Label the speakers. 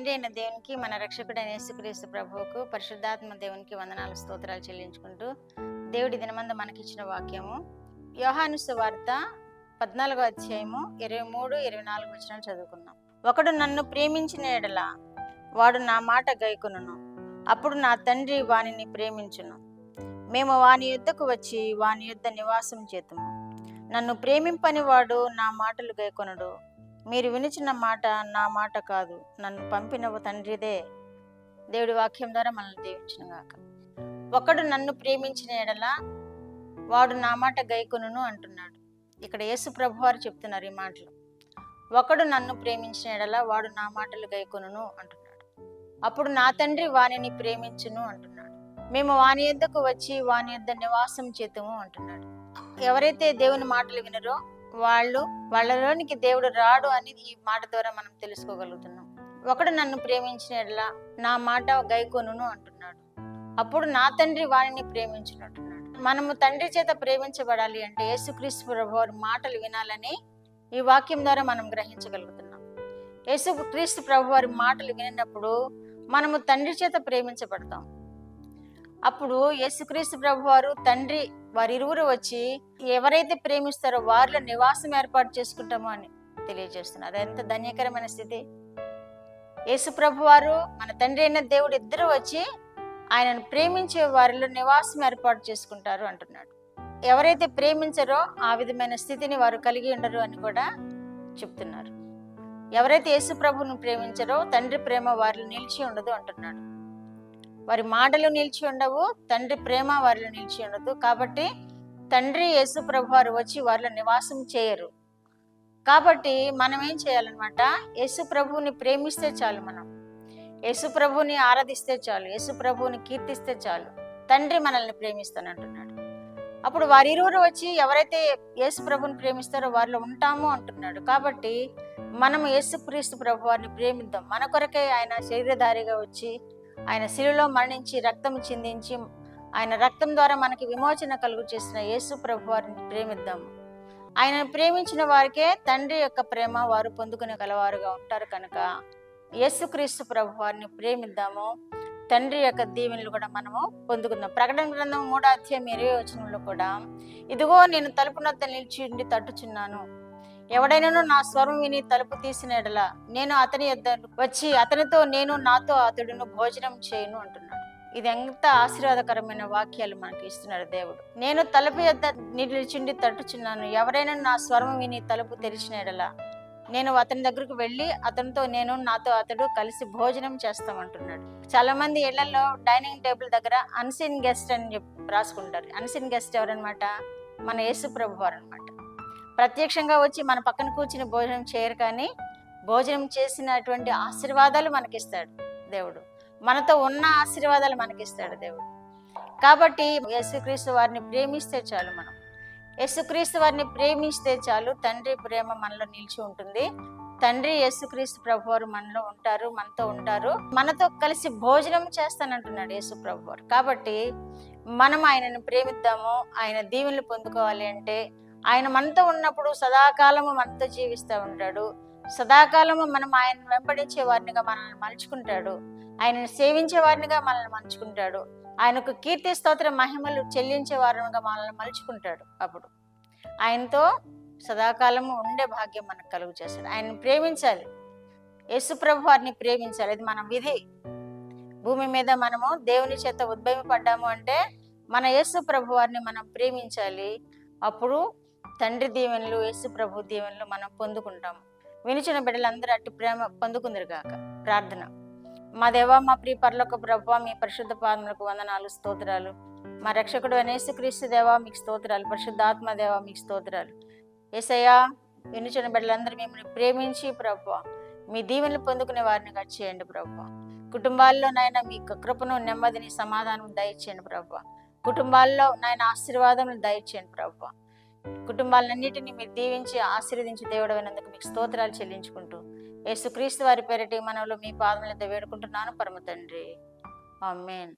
Speaker 1: తండ్రి అయిన దేవునికి, మన రక్షకుడైన యేసుక్రీస్తు ప్రభువుకు, పరిశుద్ధాత్మ దేవునికి వందనాలు స్తోత్రాలు చెల్లించుకుంటూ దేవుడి దినమందు మనకిచ్చిన వాక్యము యోహాను సువార్త 14వ అధ్యాయము 23-24 వచనాలు చదువుకుందాం. ఒకడు నన్ను ప్రేమించిన యెడల వాడు నా మాట గైకొనును, అప్పుడు నా తండ్రి వానిని ప్రేమించును. మేము వాని యొద్దకు వచ్చి వాని యొద్ద నివాసం చేతుము. నన్ను ప్రేమింపని వాడు నా మాటలు గైకొనడు. మీరు వినిచిన మాట నా మాట కాదు, నన్ను పంపిన తండ్రిదే. దేవుడి వాక్యం ద్వారా మనల్ని దీవించును గాక. ఒకడు నన్ను ప్రేమించిన యెడల వాడు నా మాట గైకొనును అంటున్నాడు. ఇక్కడ యేసు ప్రభువారు చెప్తున్నారు ఈ మాటలు. ఒకడు నన్ను ప్రేమించిన యెడల వాడు నా మాటలు గైకొనును అంటున్నాడు, అప్పుడు నా తండ్రి వానిని ప్రేమించును అంటున్నాడు. మేము వాని యొద్దకు వచ్చి వాని యొద్ద నివాసం చేతుము అంటున్నాడు. ఎవరైతే దేవుని మాటలు వినరో వాళ్ళలోనికి దేవుడు రాడు అని ఈ మాట ద్వారా మనం తెలుసుకోగలుగుతున్నాం. ఒకడు నన్ను ప్రేమించిన యెడల నా మాట గైకొనును అంటున్నాడు, అప్పుడు నా తండ్రి వానిని ప్రేమించును అంటున్నాడు. మనము తండ్రి చేత ప్రేమించబడాలి అంటే యేసుక్రీస్తు ప్రభువారి మాటలు వినాలని ఈ వాక్యం ద్వారా మనం గ్రహించగలుగుతున్నాం. యేసుక్రీస్తు ప్రభువారి మాటలు వినినప్పుడు మనము తండ్రి చేత ప్రేమించబడతాం. అప్పుడు యేసుక్రీస్తు ప్రభువారు తండ్రి వారిరువురు వచ్చి ఎవరైతే ప్రేమిస్తారో వారిలో నివాసం ఏర్పాటు చేసుకుంటామో అని తెలియజేస్తున్నారు. ఎంత ధన్యకరమైన స్థితి! యేసు ప్రభువారు మన తండ్రి అయిన దేవుడు ఇద్దరు వచ్చి ఆయనను ప్రేమించే వారిలో నివాసం ఏర్పాటు చేసుకుంటారు అంటున్నాడు. ఎవరైతే ప్రేమించరో ఆ విధమైన స్థితిని వారు కలిగి ఉండరు అని కూడా చెప్తున్నారు. ఎవరైతే యేసు ప్రభువును ప్రేమించరో తండ్రి ప్రేమ వారిలో నిలిచి ఉండదు అంటున్నాడు. వారి మాటలు నిలిచి ఉండవు, తండ్రి ప్రేమ వారిలో నిలిచి ఉండదు. కాబట్టి తండ్రి యేసు ప్రభువారు వచ్చి వారిలో నివాసం చేయరు. కాబట్టి మనం ఏం చేయాలన్నమాట, యేసు ప్రభువుని ప్రేమిస్తే చాలు, మనం యేసు ప్రభువుని ఆరాధిస్తే చాలు, యేసు ప్రభువుని కీర్తిస్తే చాలు, తండ్రి మనల్ని ప్రేమిస్తానంటున్నాడు. అప్పుడు వారిరువురు వచ్చి ఎవరైతే యేసు ప్రభువుని ప్రేమిస్తారో వారిలో ఉంటాము అంటున్నాడు. కాబట్టి మనం యేసుక్రీస్తు ప్రభువారిని ప్రేమిద్దాం. మన కొరకే ఆయన శరీరధారిగా వచ్చి ఆయన శిలువలో మరణించి రక్తం చిందించి ఆయన రక్తం ద్వారా మనకి విమోచన కలుగు చేసిన యేసు ప్రభువారిని ప్రేమిద్దాము. ఆయనను ప్రేమించిన వారికే తండ్రి యొక్క ప్రేమ వారు పొందుకునే గలవారుగా ఉంటారు. కనుక యేసుక్రీస్తు ప్రభువారిని ప్రేమిద్దాము. తండ్రి యొక్క దీవెనలు కూడా మనము పొందుకుందాం. ప్రకటన గ్రంథం 3వ అధ్యాయం 20వ వచనంలో కూడా, ఇదిగో నేను తలుపు నొద్ద నిలిచి ఉండి తట్టుచున్నాను, ఎవడైనాను నా స్వరం విని తలుపు తీసిన యెడల నేను అతని యొద్ద వచ్చి అతనితో నేను నాతో అతడును భోజనం చేయను అంటున్నాడు. ఇది ఎంత ఆశీర్వాదకరమైన వాక్యాలు మనకి ఇస్తున్నాడు దేవుడు. నేను తలుపు యొద్ద నిలిచిండి తట్టుచున్నాను, ఎవరైనా నా స్వరం విని తలుపు తెరిచిన యెడల నేను అతని దగ్గరకు వెళ్ళి అతనితో నేను నాతో అతడు కలిసి భోజనం చేస్తామంటున్నాడు. చాలా మంది ఇళ్లలో డైనింగ్ టేబుల్ దగ్గర అన్సీన్ గెస్ట్ అని చెప్పి రాసుకుంటారు. అన్సీన్ గెస్ట్ ఎవరనమాట? మన యేసు ప్రభువారు అనమాట. ప్రత్యక్షంగా వచ్చి మన పక్కన కూర్చుని భోజనం చేయరు, కానీ భోజనం చేసినటువంటి ఆశీర్వాదాలు మనకిస్తాడు దేవుడు. మనతో ఉన్న ఆశీర్వాదాలు మనకిస్తాడు దేవుడు. కాబట్టి యేసుక్రీస్తు వారిని ప్రేమిస్తే చాలు, మనం యేసుక్రీస్తు వారిని ప్రేమిస్తే చాలు, తండ్రి ప్రేమ మనలో నిలిచి ఉంటుంది. తండ్రి యేసుక్రీస్తు ప్రభువారు మనలో ఉంటారు, మనతో ఉంటారు, మనతో కలిసి భోజనం చేస్తానంటున్నాడు యేసు ప్రభువారు. కాబట్టి మనం ఆయనను ప్రేమిద్దాము. ఆయన దీవెనలు పొందుకోవాలి అంటే ఆయన మనతో ఉన్నప్పుడు సదాకాలము మనతో జీవిస్తూ ఉంటాడు. సదాకాలము మనం ఆయన వెంబడించే వారినిగా మనల్ని మలుచుకుంటాడు. ఆయనను సేవించే వారినిగా మనల్ని మలుచుకుంటాడు. ఆయనకు కీర్తి స్తోత్ర మహిమలు చెల్లించే వారినిగా మనల్ని మలుచుకుంటాడు. అప్పుడు ఆయనతో సదాకాలము ఉండే భాగ్యం మనకు కలుగు చేస్తాడు. ఆయన్ని ప్రేమించాలి, యేసు ప్రభు వారిని ప్రేమించాలి. ఇది మన విధి. భూమి మీద మనము దేవుని చేత ఉద్భవింపడ్డాము అంటే మన యేసు ప్రభు వారిని మనం ప్రేమించాలి. అప్పుడు తండ్రి దీవెనలు, యేసు ప్రభు దీవెనలు మనం పొందుకుంటాము. వినిచిన బిడ్డలందరూ అట్టి ప్రేమ పొందుకుందరు గాక. ప్రార్థన. మా దేవా, మా ప్రియ పరలోక ప్రభువా, మీ పరిశుద్ధ పాదములకు వందనాలు, స్తోత్రాలు. మా రక్షకుడు యేసుక్రీస్తు దేవా మీకు స్తోత్రాలు. పరిశుద్ధాత్మ దేవా మీకు స్తోత్రాలు. యేసయ్యా, వినిచిన బిడ్డలందరూ మిమ్మల్ని ప్రేమించి ప్రభువా మీ దీవెనలు పొందుకునే వారిని చేయండి ప్రభువా. కుటుంబాల్లో నాయన మీ కృపను, నెమ్మదిని, సమాధానం దయచేయండి ప్రభువా. కుటుంబాల్లో నాయన ఆశీర్వాదములు దయచేయండి ప్రభువా. కుటుంబాలన్నిటినీ మీరు దీవించి ఆశీర్వదించి దేవుడు అయినందుకు మీకు స్తోత్రాలు చెల్లించుకుంటూ యేసుక్రీస్తు వారి పేరిట మనలో మీ పాదములతో వేడుకుంటున్నాను పరమ తండ్రి. ఆమేన్.